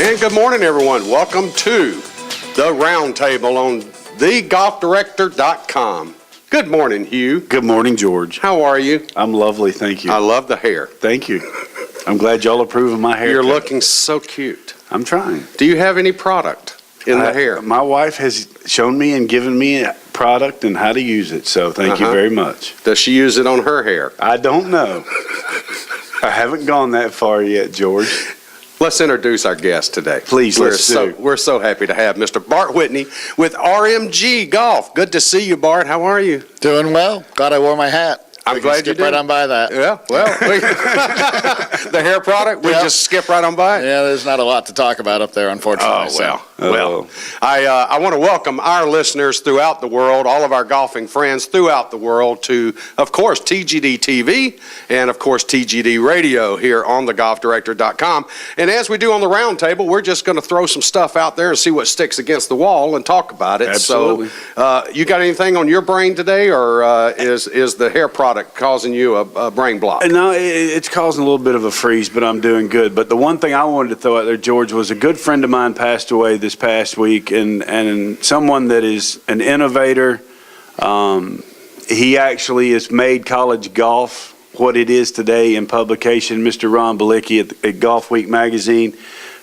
And good morning, everyone. Welcome to the Roundtable on thegolfdirector.com. Good morning, Hugh. Good morning, George. How are you? I'm lovely, thank you. I love the hair. Thank you. I'm glad y'all approve of my hair. You're looking so cute. I'm trying. Do you have any product in the hair? My wife has shown me and given me a product and how to use it, so thank you very much. Does she use it on her hair? I don't know. I haven't gone that far yet, George. Let's introduce our guest today. Please, we're so happy to have Mr. Bart Whitney with RMG Golf. Good to see you, Bart. How are you? Doing well. Glad I wore my hat. I'm glad you did. Right on by that. Yeah, well, the hair product, we just skip right on by it. Yeah, there's not a lot to talk about up there, unfortunately. Well, I want to welcome our listeners throughout the world, all of our golfing friends throughout the world to, of course, TGD TV and, of course, TGD Radio here on thegolfdirector.com. And as we do on the Roundtable, we're just going to throw some stuff out there and see what sticks against the wall and talk about it. Absolutely. So, you got anything on your brain today, or is the hair product causing you a brain block? No, it's causing a little bit of a freeze, but I'm doing good. But the one thing I wanted to throw out there, George, was a good friend of mine passed away this past week, and someone that is an innovator. He actually has made college golf what it is today in publication. Mr. Ron Balicki at Golf Week magazine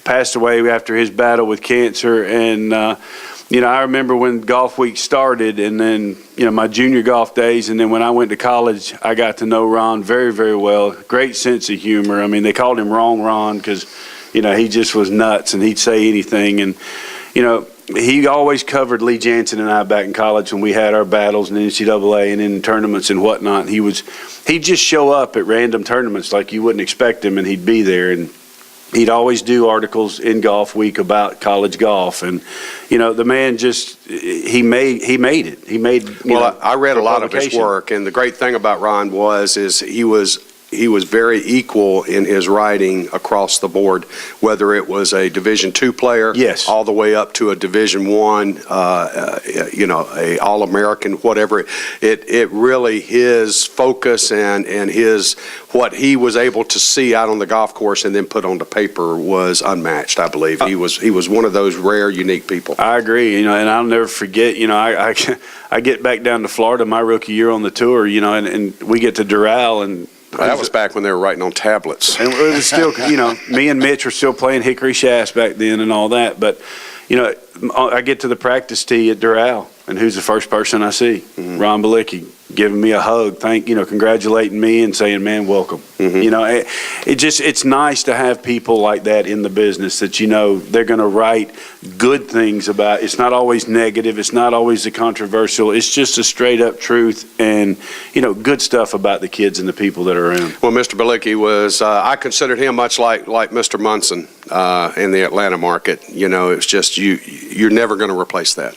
passed away after his battle with cancer, and I remember when Golf Week started, and then, my junior golf days, and then when I went to college, I got to know Ron very, very well. Great sense of humor. I mean, they called him Wrong Ron because, he just was nuts, and he'd say anything. And, he always covered Lee Jansen and I back in college when we had our battles in NCAA and in tournaments and whatnot. He'd just show up at random tournaments like you wouldn't expect him, and he'd be there. And he'd always do articles in Golf Week about college golf, and the man he made it. He made. I read a lot of his work, and the great thing about Ron is he was very equal in his writing across the board, whether it was a Division II player, yes, all the way up to a Division I, a All-American, whatever. It really, his focus and his what he was able to see out on the golf course and then put on the paper was unmatched. I believe he was one of those rare, unique people. I agree. And I'll never forget. I get back down to Florida my rookie year on the tour. And we get to Doral and. That was back when they were writing on tablets. And it was still, me and Mitch were still playing Hickory Shafts back then and all that. But, I get to the practice tee at Doral, and who's the first person I see? Mm-hmm. Ron Balicki giving me a hug, congratulating me and saying, man, welcome. Mm-hmm. It's nice to have people like that in the business that, they're going to write good things about. It's not always negative. It's not always the controversial. It's just a straight up truth and, good stuff about the kids and the people that are around. Well, Mr. Balicki was, I considered him much like Mr. Munson in the Atlanta market. It's just, you're never going to replace that.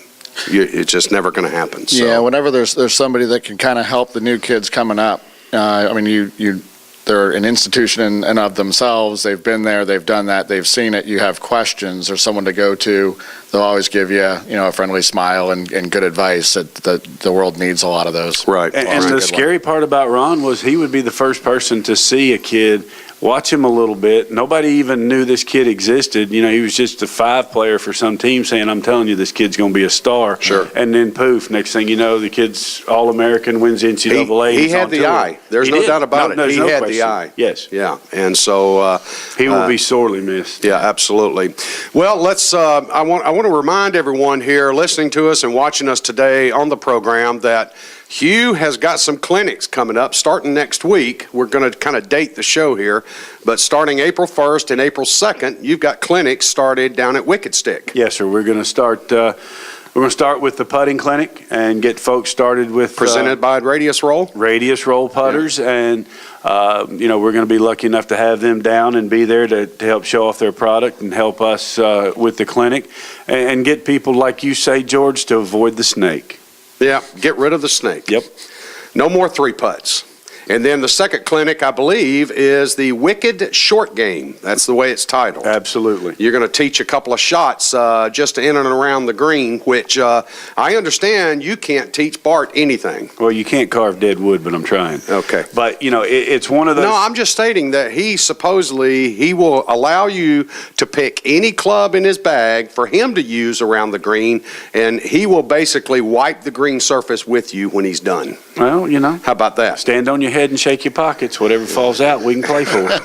It's just never going to happen. So. Yeah, whenever there's somebody that can kind of help the new kids coming up. They're an institution in of themselves. They've been there, they've done that, they've seen it. You have questions or someone to go to. They'll always give you, a friendly smile and good advice. That the world needs a lot of those. Right. And the scary part about Ron was he would be the first person to see a kid, watch him a little bit. Nobody even knew this kid existed. He was just a 5 player for some team saying, I'm telling you, this kid's going to be a star. Sure. And then poof, next thing you know, the kid's All-American, wins NCAA. He had the eye. There's no doubt about it. He had the eye. Yes. Yeah. And so he will be sorely missed. Yeah, absolutely. Well, let's I want to remind everyone here listening to us and watching us today on the program that Hugh has got some clinics coming up starting next week. We're going to kind of date the show here, but starting April 1st and April 2nd, you've got clinics started down at Wicked Stick. Yes, sir. We're going to start. We're going to start with the putting clinic and get folks started with presented by Radius Roll. Radius Roll putters, and we're going to be lucky enough to have them down and be there to help show off their product and help us with the clinic and get people like you say, George, to avoid the snake. Yeah, get rid of the snake. Yep. No more 3 putts. And then the second clinic, I believe, is the Wicked Short Game. That's the way it's titled. Absolutely. You're going to teach a couple of shots just in and around the green, which I understand you can't teach Bart anything. Well, you can't carve dead wood, but I'm trying. Okay. But, it's one of those. No, I'm just stating that he will allow you to pick any club in his bag for him to use around the green, and he will basically wipe the green surface with you when he's done. Well, How about that? stand on your head and shake your pockets. Whatever falls out, we can play for it.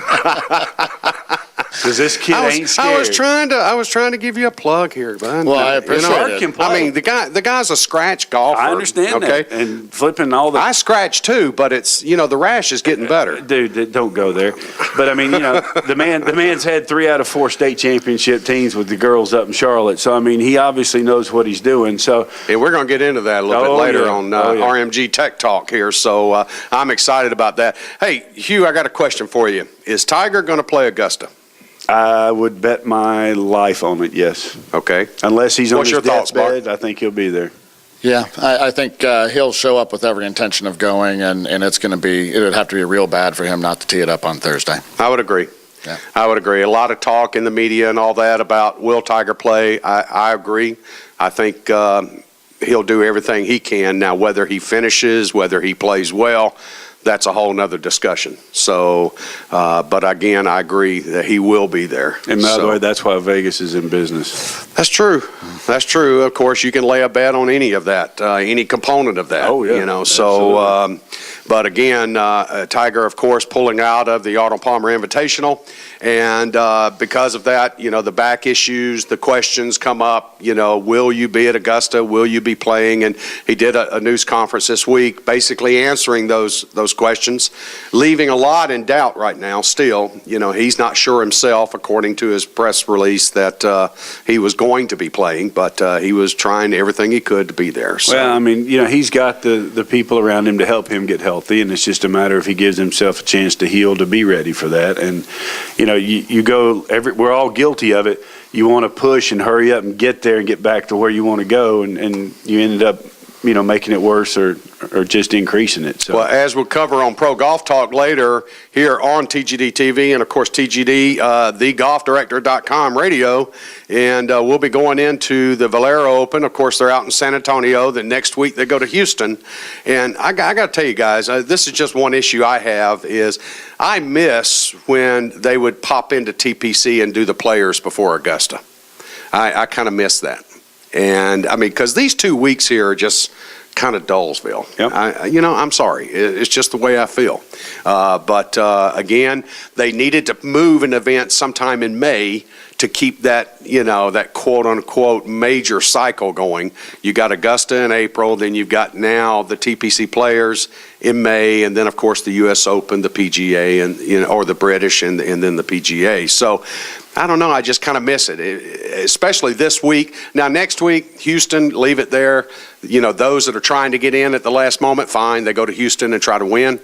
Because this kid ain't scared. I was trying to give you a plug here, bud. Well, I appreciate Bart it. can play. I mean, the guy's a scratch golfer. I understand okay? that. And flipping all the. I scratch too, but it's the rash is getting better. Dude, don't go there. But I mean, the man's had 3 out of 4 state championship teams with the girls up in Charlotte. So I mean, he obviously knows what he's doing. So And we're going to get into that a little bit later on RMG Tech Talk here. So I'm excited about that. Hey, Hugh, I got a question for you. Is Tiger going to play Augusta? I would bet my life on it. Yes, Okay. unless he's on What's his your thoughts, Bart? deathbed, I think he'll be there. Yeah, I think he'll show up with every intention of going, and it would have to be real bad for him not to tee it up on Thursday. I would agree. Yeah. I would agree. A lot of talk in the media and all that about will Tiger play. I agree. I think he'll do everything he can. Now, whether he finishes, whether he plays well, that's a whole nother discussion. So, but again, I agree that he will be there. And by the So- way, that's why Vegas is in business. That's true. That's true. Of course, you can lay a bet on any of that, any component of that. Oh, yeah. So, but again, Tiger, of course, pulling out of the Arnold Palmer Invitational. And because of that, the back issues, the questions come up, will you be at Augusta? Will you be playing? And he did a news conference this week basically answering those questions, leaving a lot in doubt right now still. He's not sure himself, according to his press release, that he was going to be playing, but he was trying everything he could to be there. So. Well, I mean, he's got the people around him to help him get healthy, and it's just a matter if he gives himself a chance to heal to be ready for that. And, you go, we're all guilty of it. You want to push and hurry up and get there and get back to where you want to go, and you ended up, making it worse or just increasing it. So. Well, as we'll cover on Pro Golf Talk later here on TGD TV and, of course, TGD, thegolfdirector.com radio, and we'll be going into the Valero Open. Of course, they're out in San Antonio. Then next week they go to Houston. And I got to tell you guys, this is just one issue I have is I miss when they would pop into TPC and do the Players before Augusta. I kind of miss that. And, I mean, because these 2 weeks here are just kind of Dullsville. Yep. I'm sorry. It's just the way I feel. But again, they needed to move an event sometime in May to keep that, that quote-unquote major cycle going. You got Augusta in April, then you've got now the TPC Players in May, and then, of course, the U.S. Open, the PGA, and or the British, and then the PGA. So, I don't know. I just kind of miss it, especially this week. Now, next week, Houston, leave it there. Those that are trying to get in at the last moment, fine. They go to Houston and try to win.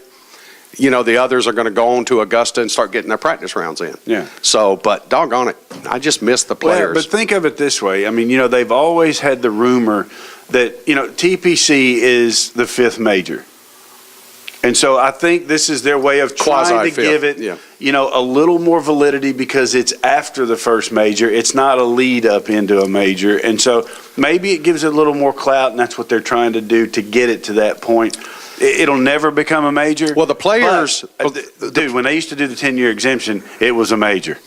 The others are going to go on to Augusta and start getting their practice rounds in. Yeah. So, but doggone it, I just miss the Players. Well, but think of it this way. I mean, they've always had the rumor that, TPC is the 5th major. And so I think this is their way of trying to give it, a little more validity because it's after the first major. It's not a lead up into a major. And so maybe it gives it a little more clout, and that's what they're trying to do to get it to that point. It'll never become a major. Well, the Players, dude, when they used to do the 10-year exemption, it was a major.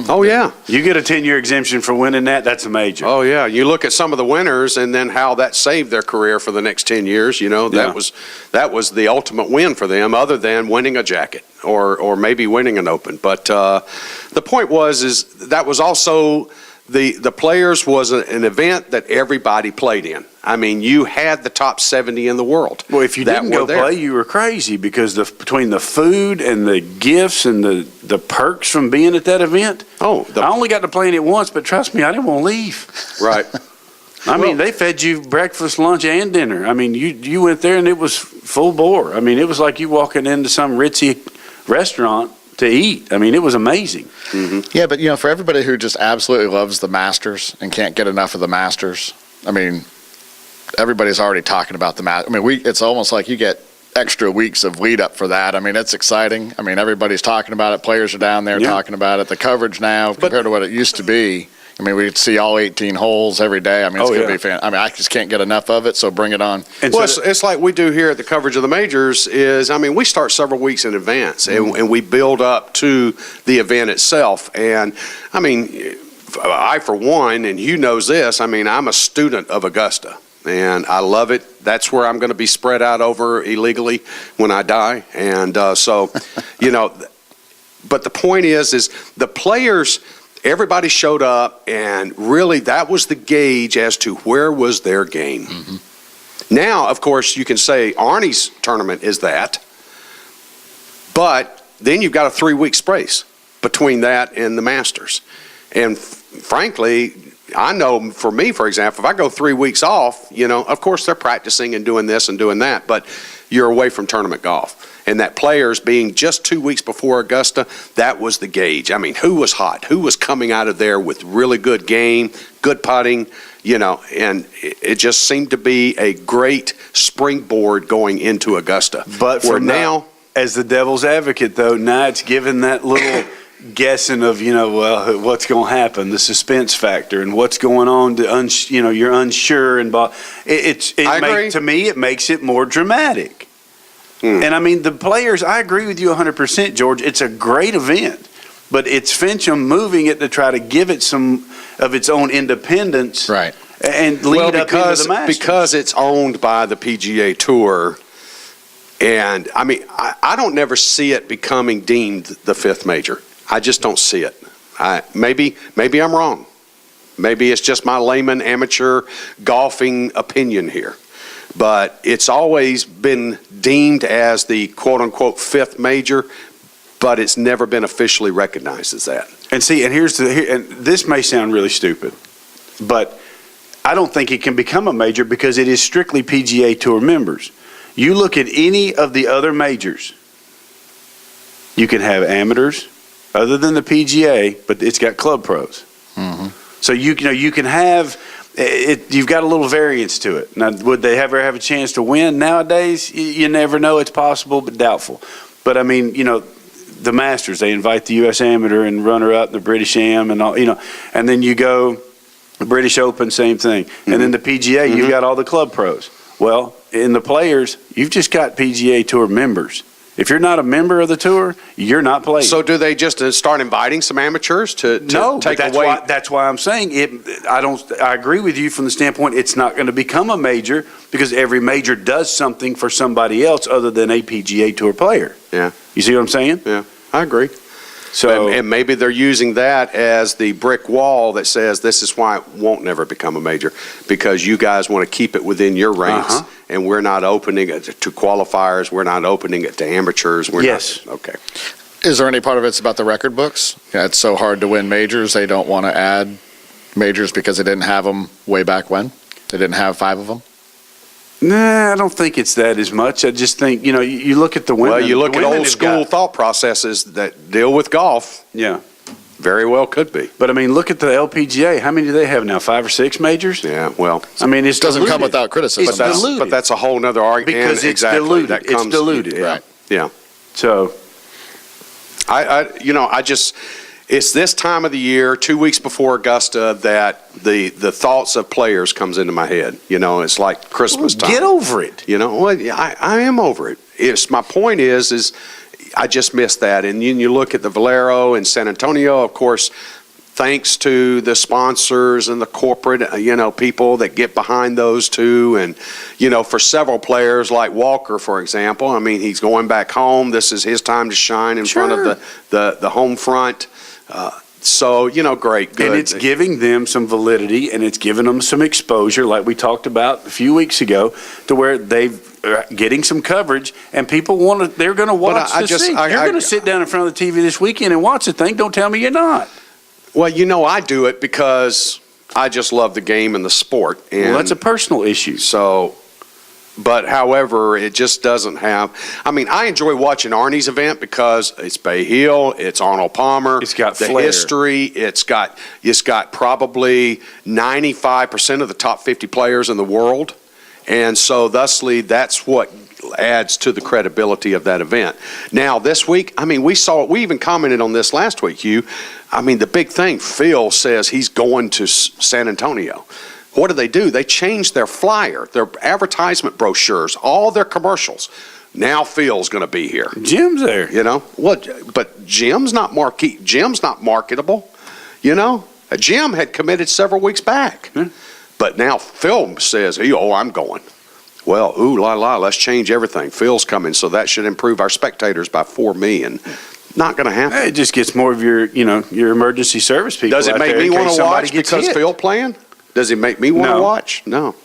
Oh, yeah. You get a 10-year exemption for winning that, that's a major. Oh, yeah. You look at some of the winners and then how that saved their career for the next 10 years. That was the ultimate win for them, other than winning a jacket or maybe winning an Open. But the point is that was also the Players was an event that everybody played in. I mean, you had the top 70 in the world. Well, if you didn't go play, you were crazy because between the food and the gifts and the perks from being at that event. I only got to play in it once, but trust me, I didn't want to leave. Right. I mean, they fed you breakfast, lunch, and dinner. I mean, you went there and it was full bore. I mean, it was like you walking into some ritzy restaurant to eat. I mean, it was amazing. Mm-hmm. Yeah, but for everybody who just absolutely loves the Masters and can't get enough of the Masters, I mean, everybody's already talking about the Masters. I mean, it's almost like you get extra weeks of lead up for that. I mean, it's exciting. I mean, everybody's talking about it. Players are down there talking about it. The coverage now compared to what it used to be. I mean, we could see all 18 holes every day. I mean, it's going to be fan. I mean, I just can't get enough of it, so bring it on. And well, it's like we do here at the coverage of the majors is, I mean, we start several weeks in advance, and we build up to the event itself. And, I mean, I, for one, and Hugh knows this, I mean, I'm a student of Augusta. And I love it. That's where I'm going to be spread out over illegally when I die. And so, you know, but the point is the players, everybody showed up, and really that was the gauge as to where was their game. Mm-hmm. Now, of course, you can say Arnie's tournament is that, but then you've got a 3-week space between that and the Masters. And frankly, I know for me, for example, if I go 3 weeks off, you know, of course they're practicing and doing this and doing that, but you're away from tournament golf. And that players being just 2 weeks before Augusta, that was the gauge. I mean, who was hot? Who was coming out of there with really good game, good putting, you know, and it just seemed to be a great springboard going into Augusta. But for now, as the devil's advocate, though, now it's given that little guessing of, you know, well, what's going to happen, the suspense factor, and what's going on. You know, you're unsure, and to me, it makes it more dramatic. And I mean, the players, I agree with you 100%, George. It's a great event, but it's Fincham moving it to try to give it some of its own independence, Right. And lead up into the Masters. Because it's owned by the PGA Tour. And I mean, I don't never see it becoming deemed the fifth major. I just don't see it. Maybe I'm wrong. Maybe it's just my layman amateur golfing opinion here. But it's always been deemed as the quote-unquote fifth major, but it's never been officially recognized as that. And see, and and this may sound really stupid, but I don't think it can become a major because it is strictly PGA Tour members. You look at any of the other majors, you can have amateurs, other than the PGA, but it's got club pros. Mm-hmm. So you can have it. You've got a little variance to it. Now, would they ever have a chance to win? Nowadays, you never know. It's possible, but doubtful. But I mean, you know, the Masters, they invite the U.S. Amateur and runner-up, the British Am, and all, you know, and then you go the British Open, same thing, mm-hmm. and then the PGA, mm-hmm. you've got all the club pros. Well, in the players, you've just got PGA Tour members. If you're not a member of the tour, you're not playing. So do they just start inviting some amateurs to take away? That's why I'm saying it. I agree with you from the standpoint it's not going to become a major because every major does something for somebody else other than a PGA Tour player. Yeah. You see what I'm saying? Yeah, I agree. So and maybe they're using that as the brick wall that says this is why it won't never become a major, because you guys want to keep it within your ranks, and we're not opening it to qualifiers. We're not opening it to amateurs. Yes. Okay. Is there any part of it's about the record books? Yeah, it's so hard to win majors. They don't want to add majors because they didn't have them way back when. They didn't have 5 of them. Nah, I don't think it's that as much. I just think, you know, you look at the women. Well, you look at old school thought processes that deal with golf. Yeah. Very well could be. But, I mean, look at the LPGA. How many do they have now, 5 or 6 majors? Yeah, well. I mean, it doesn't come without criticism. But that's a whole nother argument. Because it's diluted. It's diluted. Yeah. Right. Yeah. So. It's this time of the year, 2 weeks before Augusta, that the thoughts of players comes into my head. You know, it's like Christmas time. Get over it. You know, well, I am over it. My point is I just missed that. And you look at the Valero in San Antonio, of course, thanks to the sponsors and the corporate, people that get behind those two. And, for several players like Walker, for example, I mean, he's going back home. This is his time to shine in front of the home front. So, great, good. And it's giving them some validity, and it's giving them some exposure, like we talked about a few weeks ago, to where they're getting some coverage, and people they're going to watch You're going to sit down in front of the TV this weekend and watch the thing. Don't tell me you're not. Well, I do it because I just love the game and the sport. And that's a personal issue. So, but however, it just doesn't have. I mean, I enjoy watching Arnie's event because it's Bay Hill, it's Arnold Palmer, it's got the flair. History, it's got probably 95% of the top 50 players in the world, and so thusly, that's what adds to the credibility of that event. Now, this week, I mean, we even commented on this last week, Hugh. I mean, the big thing, Phil says he's going to San Antonio. What do? They changed their flyer, their advertisement brochures, all their commercials. Now Phil's going to be here. Jim's there. You know what? But Jim's not marketable. You know, Jim had committed several weeks back, but now Phil says, "Oh, I'm going." Well, ooh la la, let's change everything. Phil's coming, so that should improve our spectators by 4 million. Not going to happen. It just gets more of your emergency service people. Does it make me want to watch because Phil playing? Does it make me want to watch? No.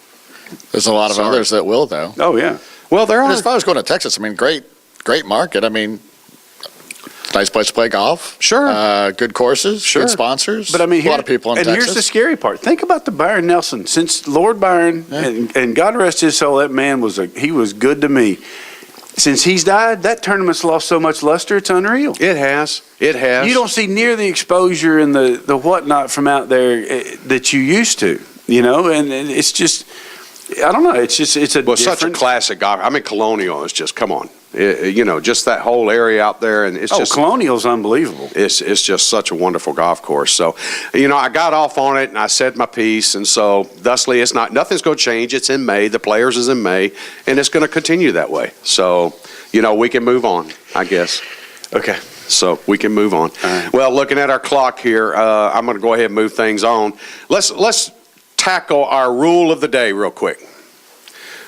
There's a lot of others that will, though. Oh, yeah. Well, there are. As far as going to Texas, I mean, great market. I mean, nice place to play golf. Sure. Good courses. Sure. Good sponsors. But I mean, a lot of people in and Texas. here's the scary part. Think about the Byron Nelson. Since Lord Byron, and God rest his soul, that man was good to me. Since he's died, that tournament's lost so much luster, it's unreal. It has. You You don't see near the exposure and the whatnot from out there that you used to, and it's just, I don't know, it's a Well, such a different. classic golf. I mean, Colonial is just, come on. Just that whole area out there, and it's just. Colonial's unbelievable. It's just such a wonderful golf course. So, I got off on it and I said my piece, and so thusly nothing's going to change. It's in May. The Players is in May, and it's going to continue that way. So, we can move on, I guess. Okay. So we can move on. All right. Well, looking at our clock here, I'm going to go ahead and move things on. Let's tackle our rule of the day real quick.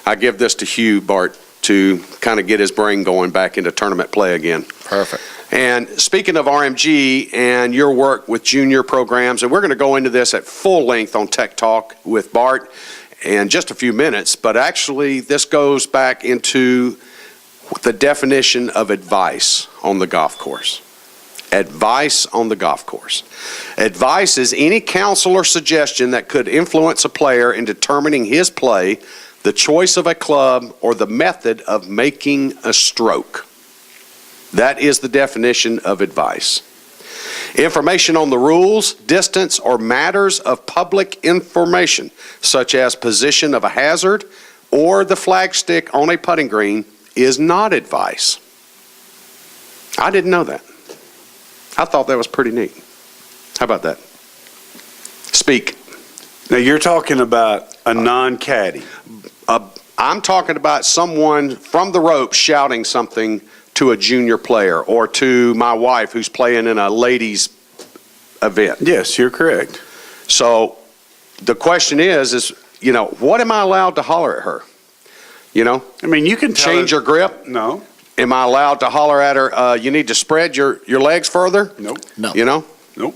I give this to Hugh, Bart, to kind of get his brain going back into tournament play again. Perfect. And speaking of RMG and your work with junior programs, and we're going to go into this at full length on Tech Talk with Bart in just a few minutes, but actually this goes back into the definition of advice on the golf course. Advice on the golf course. Advice is any counsel or suggestion that could influence a player in determining his play, the choice of a club, or the method of making a stroke. That is the definition of advice. Information on the rules, distance, or matters of public information, such as position of a hazard or the flagstick on a putting green, is not advice. I didn't know that. I thought that was pretty neat. How about that? Speak. Now you're talking about a non-caddy. I'm talking about someone from the ropes shouting something to a junior player or to my wife who's playing in a ladies event. Yes, you're correct. So the question is, what am I allowed to holler at her? I mean, you can tell Change her- her grip? No. Am I allowed to holler at her, you need to spread your legs further? Nope. No. Nope.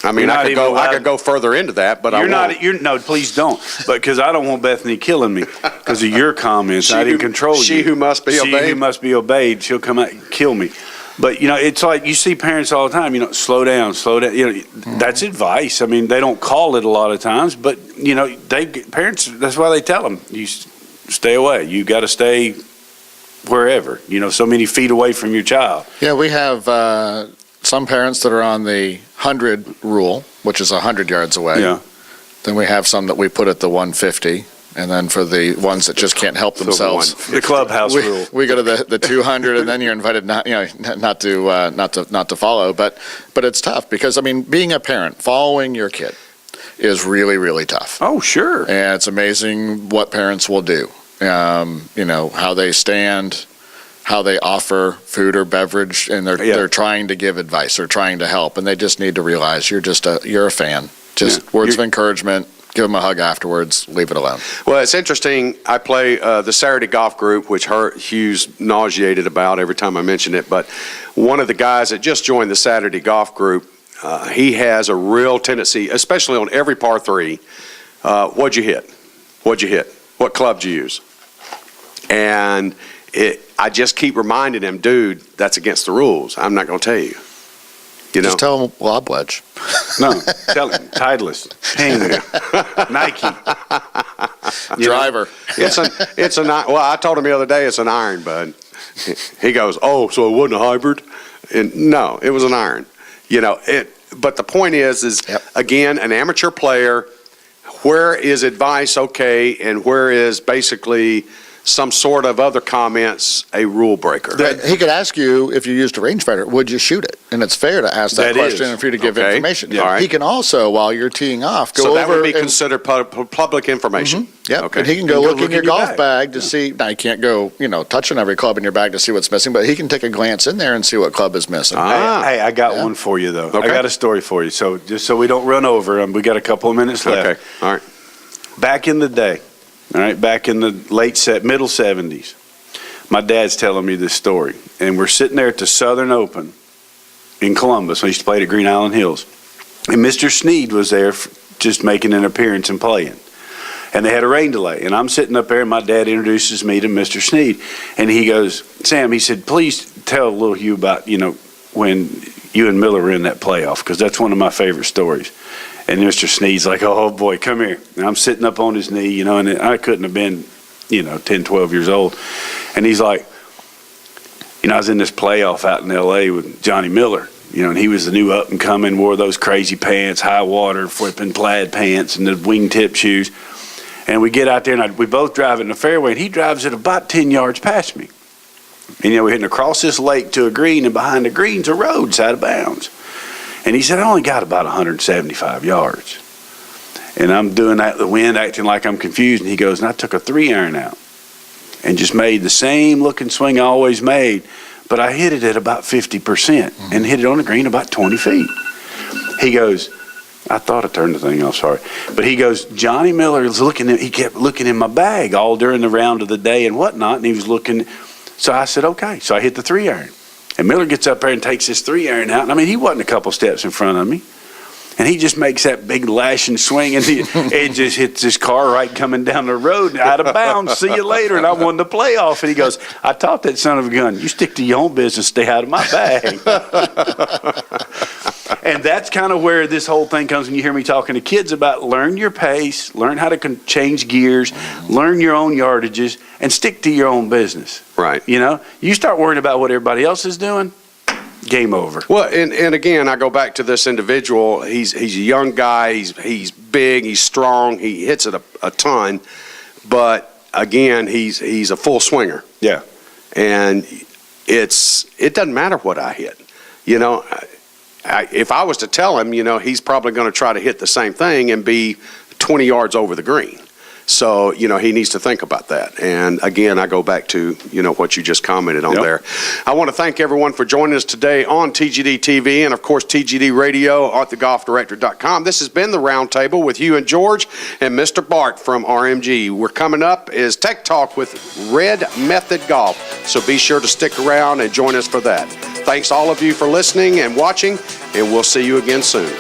I mean, You're I not could even go. I allowed- could go further into that, but I won't. No, please don't. But because I don't want Bethany killing me because of your comments. She I didn't who- control you. she who must be She obeyed. who must be obeyed. She'll come out and kill me. But it's like you see parents all the time. Slow down, slow down. That's advice. I mean, they don't call it a lot of times, but parents. That's why they tell them you stay away. You got to stay wherever. So many feet away from your child. Yeah, we have some parents that are on the 100 rule, which is 100 yards away. Yeah. Then we have some that we put at the 150. And then for the ones that just can't help themselves, The clubhouse rule. we go to the 200, and then you're invited not to follow. But it's tough because being a parent, following your kid, is really, really tough. Oh, sure. And it's amazing what parents will do. How they stand, how they offer food or beverage, and they're trying to give advice, they're trying to help, and they just need to realize you're a fan. Just words of encouragement. Give them a hug afterwards. Leave it alone. Well, it's interesting. I play the Saturday Golf Group, which Hugh's nauseated about every time I mention it. But one of the guys that just joined the Saturday Golf Group, he has a real tendency, especially on every par three. What'd you hit? What club did you use? And I just keep reminding him, dude, that's against the rules. I'm not going to tell you. Just tell them lob wedge. No, tell him Titleist, Ping, Nike, Driver. Well, I told him the other day it's an iron, bud. He goes, oh, so it wasn't a hybrid? And no, it was an iron. But the point is Yep. Again, an amateur player, where is advice okay and where is basically some sort of other comments a rule breaker. He could ask you, if you used a rangefinder, would you shoot it? And it's fair to ask that That question is. and for you to give Okay. information. Yeah. All right. He can also, while you're teeing off, go So over. that would be and- considered public information? Yep, Okay. and he can go look in look your in your golf bag. bag to see, now he can't go, touching every club in your bag to see what's missing, but he can take a glance in there and see what club is missing. Ah. Hey, I got Yeah. one for you, though. Okay. I got a story for you. So just so we don't run over, we got a couple of minutes left. Okay, all right. Back in the day, all right, back in the middle 70s, my dad's telling me this story, and we're sitting there at the Southern Open in Columbus. I used to play at Green Island Hills, and Mr. Sneed was there just making an appearance and playing. And they had a rain delay, and I'm sitting up there, and my dad introduces me to Mr. Sneed, and he goes, Sam, he said, please tell little Hugh about, when you and Miller were in that playoff, because that's one of my favorite stories. And Mr. Sneed's like, oh, boy, come here. And I'm sitting up on his knee, and I couldn't have been, 10, 12 years old. And he's like, I was in this playoff out in L.A. with Johnny Miller, and he was the new up-and-coming, wore those crazy pants, high water, flipping plaid pants, and the wingtip shoes. And we get out there, and we both drive in the fairway, and he drives it about 10 yards past me. And, we're hitting across this lake to a green, and behind the green's a road, it's out of bounds. And he said, I only got about 175 yards. And I'm doing that, the wind acting like I'm confused. And he goes, and I took a 3-iron out and just made the same looking swing I always made, but I hit it at about 50% and hit it on the green about 20 feet. He goes, I thought I turned the thing off, sorry. But he goes, Johnny Miller is he kept looking in my bag all during the round of the day and whatnot, and he was looking. So I said, okay. So I hit the 3-iron. And Miller gets up there and takes his 3-iron out. And he wasn't a couple steps in front of me. And he just makes that big lashing swing, and it just hits his car right coming down the road, out of bounds. See you later. And I won the playoff. And he goes, I taught that son of a gun, you stick to your own business, stay out of my bag. And that's kind of where this whole thing comes when you hear me talking to kids about learn your pace, learn how to change gears, learn your own yardages, and stick to your own business. Right. You start worrying about what everybody else is doing, game over. Well, and again, I go back to this individual. He's a young guy. He's big. He's strong. He hits it a ton. But again, he's a full swinger. Yeah. And it doesn't matter what I hit. If I was to tell him, he's probably going to try to hit the same thing and be 20 yards over the green. So, he needs to think about that. And again, I go back to, what you just commented on Yep. there. I want to thank everyone for joining us today on TGD TV and, of course, TGD Radio at thegolfdirector.com. This has been the Roundtable with Hugh and George and Mr. Bart from RMG. We're coming up is Tech Talk with Red Method Golf. So be sure to stick around and join us for that. Thanks all of you for listening and watching, and we'll see you again soon.